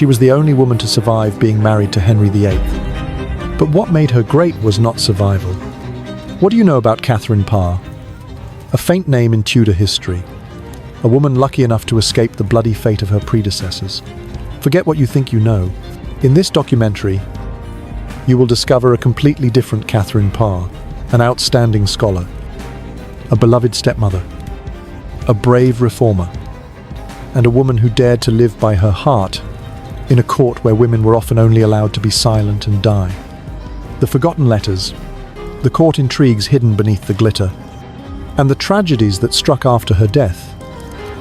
She was the only woman to survive being married to Henry VIII. But what made her great was not survival. What do you know about Catherine Parr? A faint name in Tudor history. A woman lucky enough to escape the bloody fate of her predecessors. Forget what you think you know. In this documentary, you will discover a completely different Catherine Parr, an outstanding scholar, a beloved stepmother, a brave reformer, and a woman who dared to live by her heart in a court where women were often only allowed to be silent and die. The forgotten letters, the court intrigues hidden beneath the glitter, and the tragedies that struck after her death,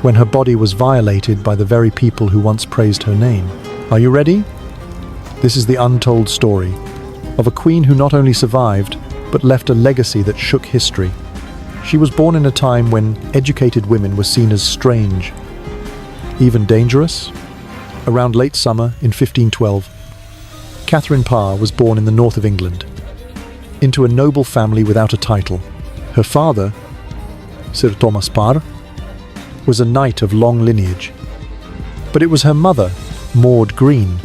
when her body was violated by the very people who once praised her name. Are you ready? This is the untold story of a queen who not only survived, but left a legacy that shook history. She was born in a time when educated women were seen as strange, even dangerous. Around late summer in 1512, Catherine Parr was born in the north of England, into a noble family without a title. Her father, Sir Thomas Parr, was a knight of long lineage. But it was her mother, Maud Green,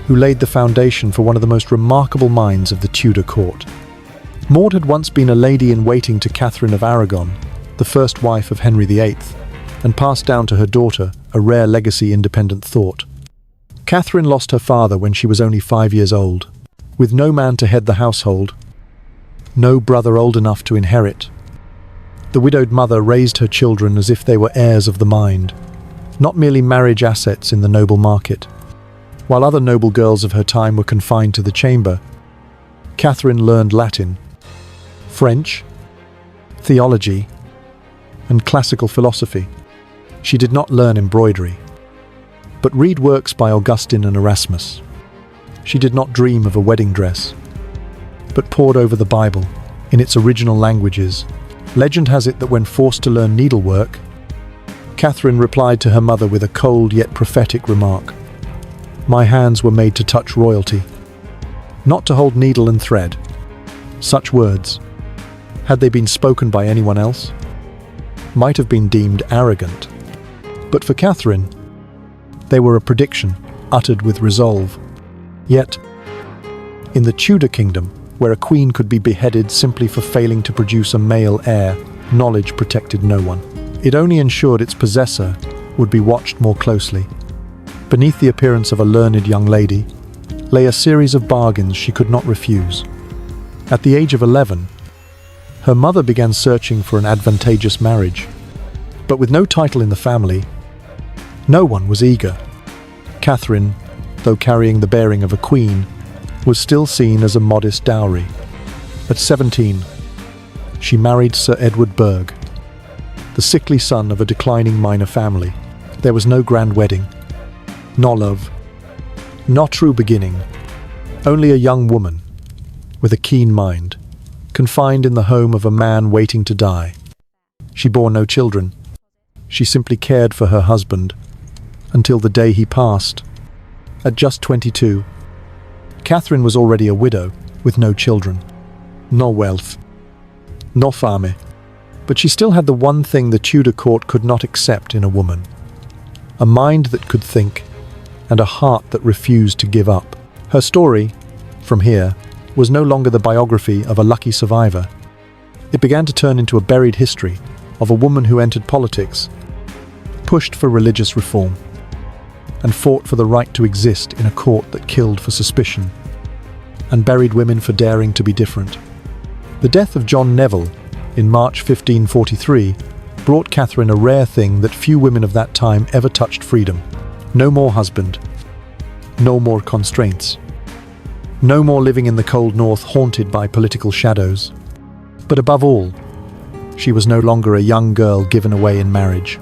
who laid the foundation for one of the most remarkable minds of the Tudor court. Maud had once been a lady-in-waiting to Catherine of Aragon, the first wife of Henry VIII, and passed down to her daughter a rare legacy independent thought. Catherine lost her father when she was only 5 years old, with no man to head the household, no brother old enough to inherit. The widowed mother raised her children as if they were heirs of the mind, not merely marriage assets in the noble market. While other noble girls of her time were confined to the chamber, Catherine learned Latin, French, theology, and classical philosophy. She did not learn embroidery, but read works by Augustine and Erasmus. She did not dream of a wedding dress, but pored over the Bible in its original languages. Legend has it that when forced to learn needlework, Catherine replied to her mother with a cold yet prophetic remark. "My hands were made to touch royalty, not to hold needle and thread." Such words, had they been spoken by anyone else, might have been deemed arrogant. But for Catherine, they were a prediction, uttered with resolve. Yet, in the Tudor kingdom, where a queen could be beheaded simply for failing to produce a male heir, knowledge protected no one. It only ensured its possessor would be watched more closely. Beneath the appearance of a learned young lady lay a series of bargains she could not refuse. At the age of 11, her mother began searching for an advantageous marriage. But with no title in the family, no one was eager. Catherine, though carrying the bearing of a queen, was still seen as a modest dowry. At 17, she married Sir Edward Berg, the sickly son of a declining minor family. There was no grand wedding, no love, no true beginning, only a young woman with a keen mind, confined in the home of a man waiting to die. She bore no children. She simply cared for her husband until the day he passed. At just 22, Catherine was already a widow with no children, no wealth, no fame. But she still had the one thing the Tudor court could not accept in a woman: a mind that could think and a heart that refused to give up. Her story, from here, was no longer the biography of a lucky survivor. It began to turn into a buried history of a woman who entered politics, pushed for religious reform, and fought for the right to exist in a court that killed for suspicion and buried women for daring to be different. The death of John Neville in March 1543 brought Catherine a rare thing that few women of that time ever touched: freedom. No more husband, no more constraints, no more living in the cold north haunted by political shadows. But above all, she was no longer a young girl given away in marriage,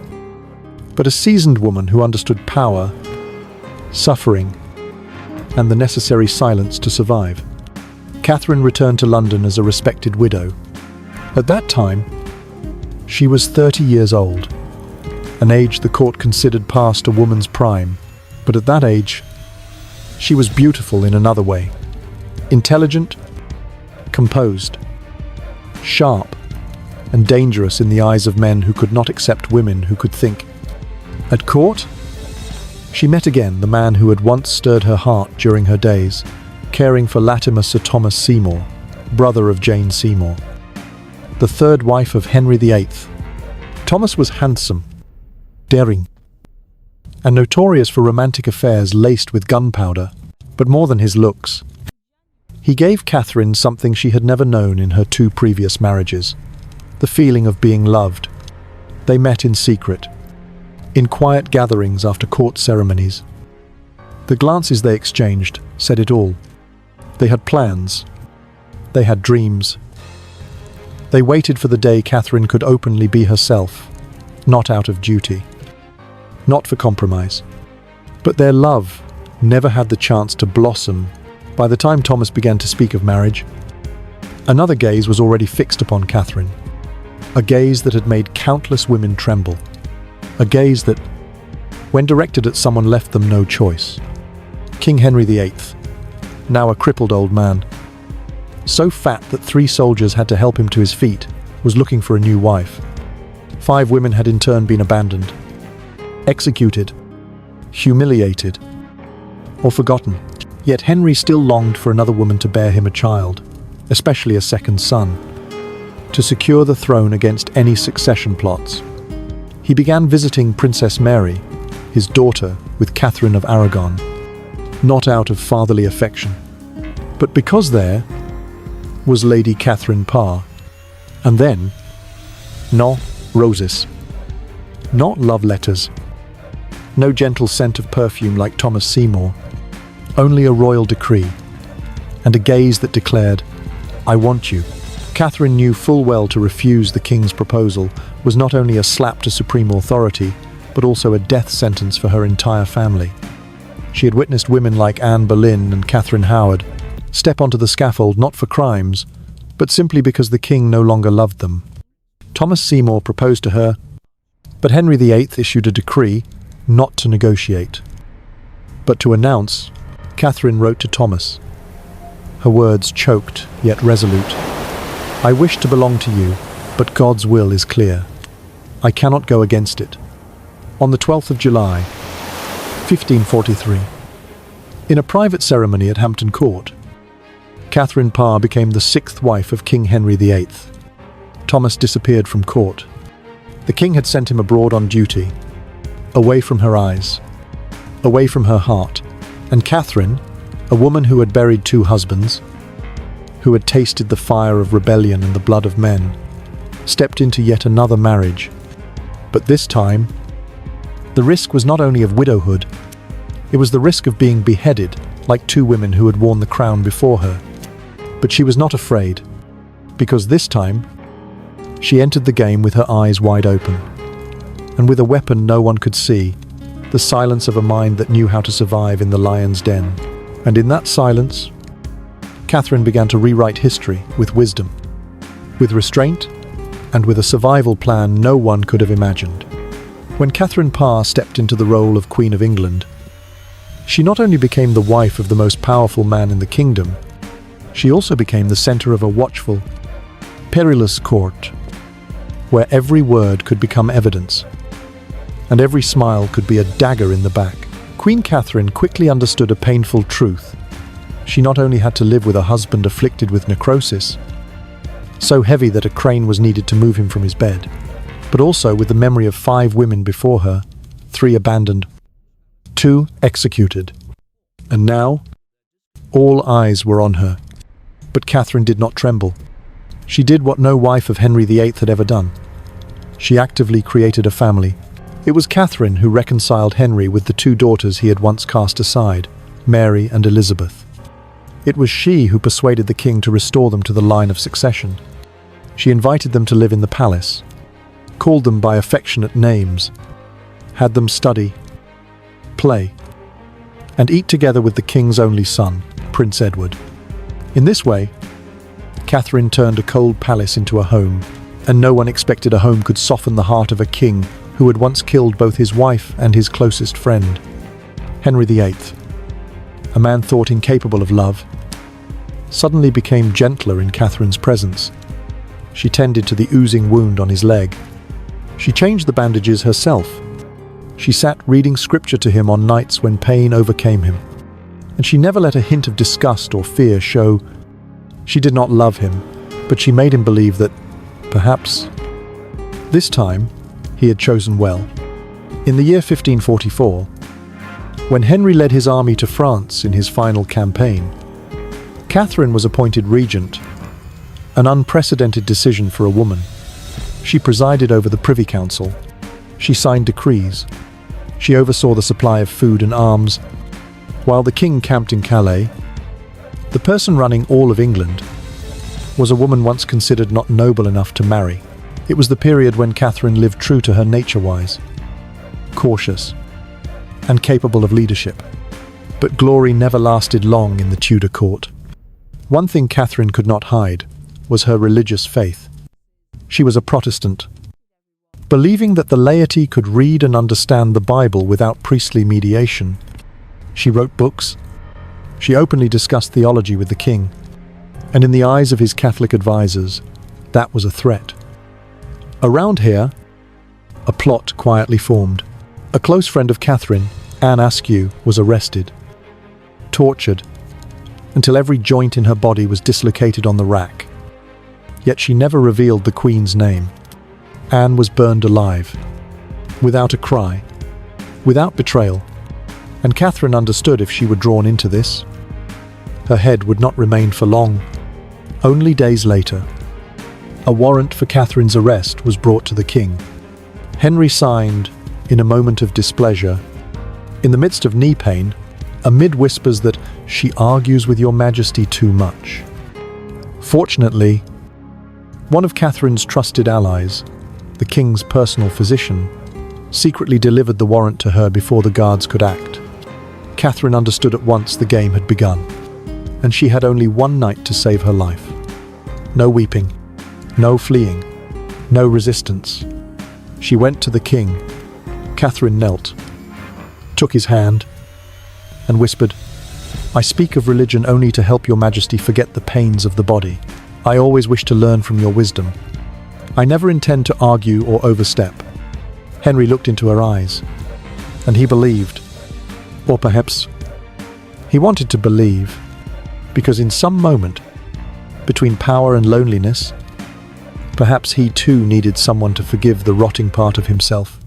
but a seasoned woman who understood power, suffering, and the necessary silence to survive. Catherine returned to London as a respected widow. At that time, she was 30 years old, an age the court considered past a woman's prime. But at that age, she was beautiful in another way. Intelligent, composed, sharp, and dangerous in the eyes of men who could not accept women who could think. At court, She met again the man who had once stirred her heart during her days, caring for Latimer Sir Thomas Seymour, brother of Jane Seymour, the third wife of Henry VIII. Thomas was handsome, daring, and notorious for romantic affairs laced with gunpowder, but more than his looks. He gave Catherine something she had never known in her 2 previous marriages, the feeling of being loved. They met in secret, in quiet gatherings after court ceremonies. The glances they exchanged said it all. They had plans. They had dreams. They waited for the day Catherine could openly be herself, not out of duty, not for compromise. But their love never had the chance to blossom. By the time Thomas began to speak of marriage, another gaze was already fixed upon Catherine, a gaze that had made countless women tremble, a gaze that, when directed at someone, left them no choice. King Henry VIII, now a crippled old man, so fat that 3 soldiers had to help him to his feet, was looking for a new wife. 5 women had in turn been abandoned, executed, humiliated, or forgotten. Yet Henry still longed for another woman to bear him a child, especially a second son, to secure the throne against any succession plots. He began visiting Princess Mary, his daughter, with Catherine of Aragon, not out of fatherly affection, but because there was Lady Catherine Parr. And then, no roses, not love letters, no gentle scent of perfume like Thomas Seymour, only a royal decree, and a gaze that declared, "I want you." Catherine knew full well to refuse the king's proposal was not only a slap to supreme authority, but also a death sentence for her entire family. She had witnessed women like Anne Boleyn and Catherine Howard step onto the scaffold not for crimes, but simply because the king no longer loved them. Thomas Seymour proposed to her, but Henry VIII issued a decree not to negotiate, but to announce. Catherine wrote to Thomas, her words choked yet resolute. "I wish to belong to you, but God's will is clear. I cannot go against it." On the 12th of July, 1543, in a private ceremony at Hampton Court, Catherine Parr became the 6th wife of King Henry VIII. Thomas disappeared from court. The king had sent him abroad on duty, away from her eyes, away from her heart. And Catherine, a woman who had buried 2 husbands, who had tasted the fire of rebellion and the blood of men, stepped into yet another marriage. But this time, the risk was not only of widowhood, it was the risk of being beheaded, like 2 women who had worn the crown before her. But she was not afraid, because this time, she entered the game with her eyes wide open, and with a weapon no one could see, the silence of a mind that knew how to survive in the lion's den. And in that silence, Catherine began to rewrite history with wisdom, with restraint, and with a survival plan no one could have imagined. When Catherine Parr stepped into the role of Queen of England, she not only became the wife of the most powerful man in the kingdom, she also became the center of a watchful, perilous court, where every word could become evidence, and every smile could be a dagger in the back. Queen Catherine quickly understood a painful truth. She not only had to live with a husband afflicted with necrosis, so heavy that a crane was needed to move him from his bed, but also with the memory of 5 women before her, 3 abandoned, 2 executed. And now, all eyes were on her. But Catherine did not tremble. She did what no wife of Henry VIII had ever done. She actively created a family. It was Catherine who reconciled Henry with the 2 daughters he had once cast aside, Mary and Elizabeth. It was she who persuaded the king to restore them to the line of succession. She invited them to live in the palace, called them by affectionate names, had them study, play, and eat together with the king's only son, Prince Edward. In this way, Catherine turned a cold palace into a home, and no one expected a home could soften the heart of a king who had once killed both his wife and his closest friend. Henry VIII, a man thought incapable of love, suddenly became gentler in Catherine's presence. She tended to the oozing wound on his leg. She changed the bandages herself, She sat reading scripture to him on nights when pain overcame him, and she never let a hint of disgust or fear show. She did not love him, but she made him believe that, perhaps, this time, he had chosen well. In the year 1544, when Henry led his army to France in his final campaign, Catherine was appointed regent, an unprecedented decision for a woman. She presided over the Privy Council. She signed decrees. She oversaw the supply of food and arms. While the king camped in Calais, the person running all of England was a woman once considered not noble enough to marry. It was the period when Catherine lived true to her nature-wise, cautious, and capable of leadership. But glory never lasted long in the Tudor court. One thing Catherine could not hide was her religious faith. She was a Protestant, believing that the laity could read and understand the Bible without priestly mediation. She wrote books. She openly discussed theology with the king, and in the eyes of his Catholic advisors, that was a threat. Around here, a plot quietly formed. A close friend of Catherine, Anne Askew, was arrested, tortured, until every joint in her body was dislocated on the rack. Yet she never revealed the Queen's name. Anne was burned alive, without a cry, without betrayal, and Catherine understood if she were drawn into this, her head would not remain for long. Only days later, a warrant for Catherine's arrest was brought to the king. Henry signed in a moment of displeasure. In the midst of knee pain, amid whispers that she argues with your majesty too much. Fortunately, one of Catherine's trusted allies, the king's personal physician, secretly delivered the warrant to her before the guards could act. Catherine understood at once the game had begun, and she had only one night to save her life. No weeping, no fleeing, no resistance. She went to the king. Catherine knelt, took his hand, and whispered, "I speak of religion only to help your majesty forget the pains of the body. I always wish to learn from your wisdom. I never intend to argue or overstep." Henry looked into her eyes, and he believed, or perhaps he wanted to believe, because in some moment, between power and loneliness, perhaps he too needed someone to forgive the rotting part of himself.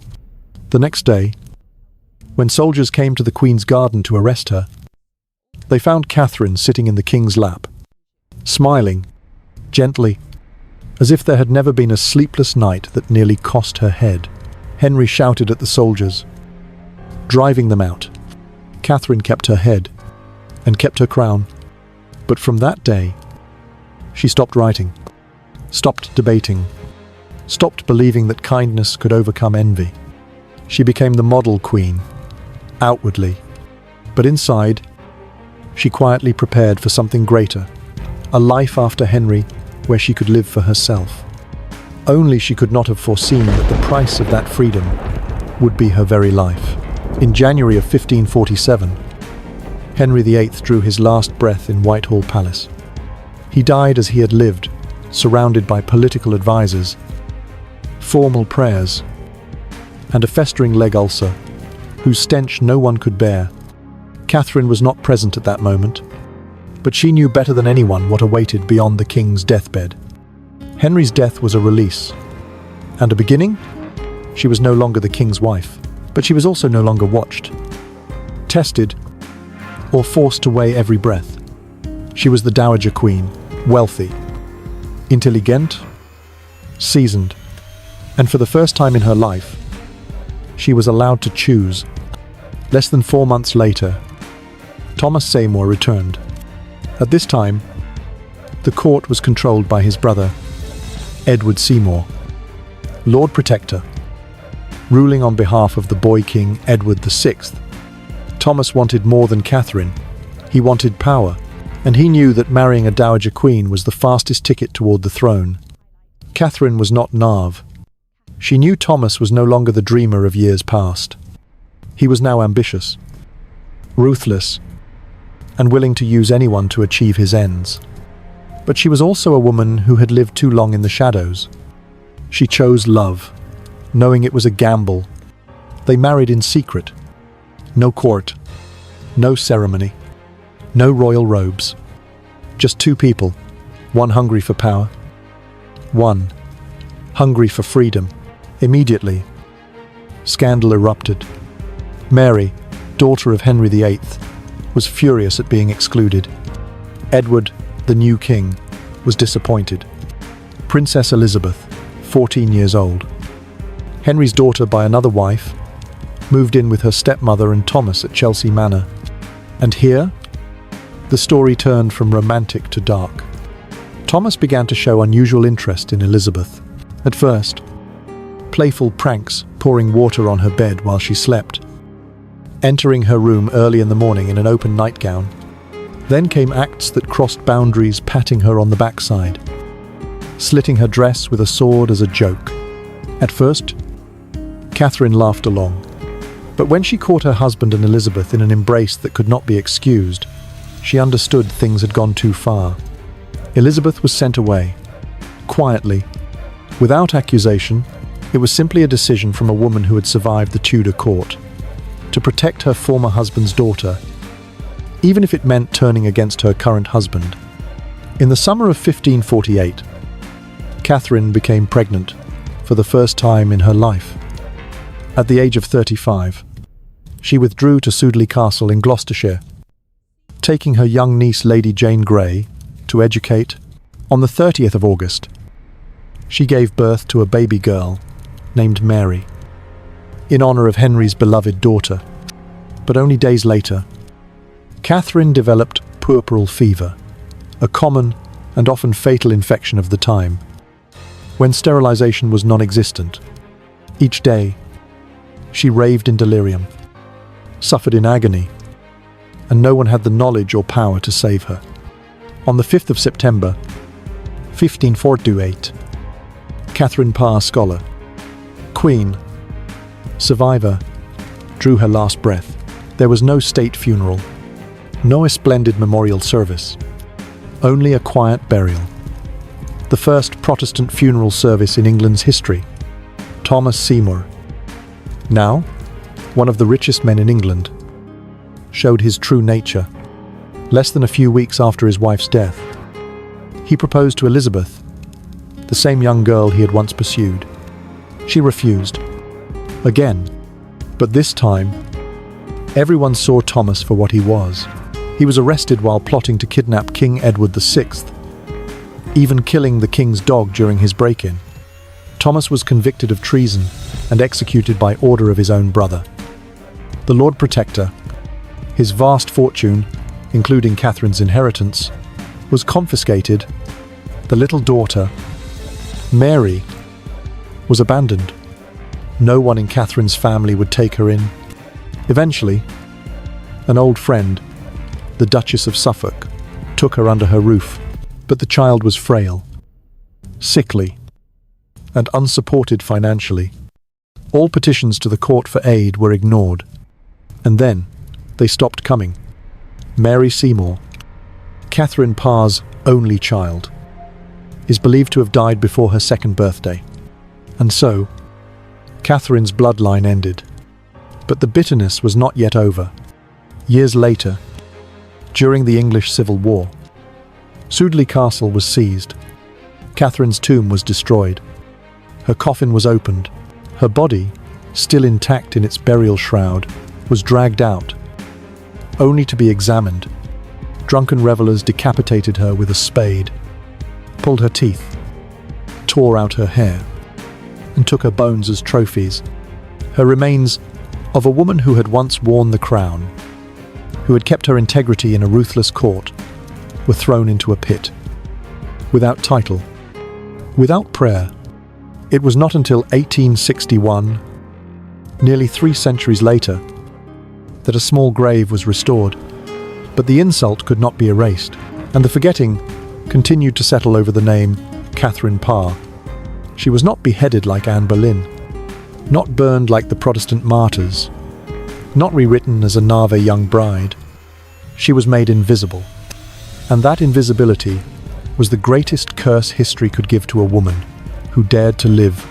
The next day, when soldiers came to the Queen's garden to arrest her, they found Catherine sitting in the king's lap, smiling, gently, as if there had never been a sleepless night that nearly cost her head. Henry shouted at the soldiers, driving them out. Catherine kept her head and kept her crown. But from that day, she stopped writing, stopped debating, stopped believing that kindness could overcome envy. She became the model queen, outwardly, but inside, she quietly prepared for something greater, a life after Henry where she could live for herself. Only she could not have foreseen that the price of that freedom would be her very life. In January of 1547, Henry VIII drew his last breath in Whitehall Palace. He died as he had lived, surrounded by political advisors, formal prayers, and a festering leg ulcer, whose stench no one could bear. Catherine was not present at that moment, but she knew better than anyone what awaited beyond the king's deathbed. Henry's death was a release, and a beginning. She was no longer the king's wife, but she was also no longer watched, tested, or forced to weigh every breath. She was the Dowager Queen, wealthy, intelligent, seasoned, and for the first time in her life, she was allowed to choose. Less than 4 months later, Thomas Seymour returned. At this time, the court was controlled by his brother, Edward Seymour, Lord Protector, ruling on behalf of the boy king Edward VI. Thomas wanted more than Catherine. He wanted power, and he knew that marrying a dowager queen was the fastest ticket toward the throne. Catherine was not naive. She knew Thomas was no longer the dreamer of years past. He was now ambitious, ruthless, and willing to use anyone to achieve his ends. But she was also a woman who had lived too long in the shadows. She chose love, knowing it was a gamble They married in secret. No court, no ceremony, no royal robes. Just two people, one hungry for power, one hungry for freedom. Immediately, scandal erupted. Mary, daughter of Henry VIII, was furious at being excluded. Edward, the new king, was disappointed. Princess Elizabeth, 14 years old, Henry's daughter by another wife, moved in with her stepmother and Thomas at Chelsea Manor. And here, the story turned from romantic to dark. Thomas began to show unusual interest in Elizabeth. At first, playful pranks, pouring water on her bed while she slept, entering her room early in the morning in an open nightgown. Then came acts that crossed boundaries, patting her on the backside, slitting her dress with a sword as a joke. At first, Catherine laughed along. But when she caught her husband and Elizabeth in an embrace that could not be excused, she understood things had gone too far. Elizabeth was sent away, quietly, without accusation. It was simply a decision from a woman who had survived the Tudor court, to protect her former husband's daughter, even if it meant turning against her current husband. In the summer of 1548, Catherine became pregnant for the first time in her life. At the age of 35, she withdrew to Sudeley Castle in Gloucestershire, taking her young niece Lady Jane Grey to educate. On the 30th of August, she gave birth to a baby girl named Mary, in honor of Henry's beloved daughter. But only days later, Catherine developed puerperal fever, a common and often fatal infection of the time, when sterilization was non-existent. Each day, she raved in delirium, suffered in agony, and no one had the knowledge or power to save her. On the 5th of September, 1548, Catherine Parr, scholar, Queen, survivor, drew her last breath. There was no state funeral, no splendid memorial service, only a quiet burial. The first Protestant funeral service in England's history. Thomas Seymour, now one of the richest men in England, showed his true nature. Less than a few weeks after his wife's death, he proposed to Elizabeth, the same young girl he had once pursued. She refused. Again, but this time, everyone saw Thomas for what he was. He was arrested while plotting to kidnap King Edward VI, even killing the king's dog during his break-in. Thomas was convicted of treason and executed by order of his own brother. The Lord Protector, his vast fortune, including Catherine's inheritance, was confiscated. The little daughter, Mary, was abandoned. No one in Catherine's family would take her in. Eventually, an old friend, the Duchess of Suffolk, took her under her roof, but the child was frail, sickly, and unsupported financially. All petitions to the court for aid were ignored, and then they stopped coming. Mary Seymour, Catherine Parr's only child, is believed to have died before her second birthday, and so Catherine's bloodline ended. But the bitterness was not yet over. Years later, during the English Civil War, Sudeley Castle was seized. Catherine's tomb was destroyed. Her coffin was opened. Her body, still intact in its burial shroud, was dragged out, only to be examined. Drunken revelers decapitated her with a spade, pulled her teeth, tore out her hair, and took her bones as trophies. Her remains, of a woman who had once worn the crown, who had kept her integrity in a ruthless court, were thrown into a pit. Without title, without prayer. It was not until 1861, nearly 3 centuries later, that a small grave was restored. But the insult could not be erased, and the forgetting continued to settle over the name Catherine Parr. She was not beheaded like Anne Boleyn, not burned like the Protestant martyrs, not rewritten as a Nave young bride. She was made invisible, and that invisibility was the greatest curse history could give to a woman who dared to live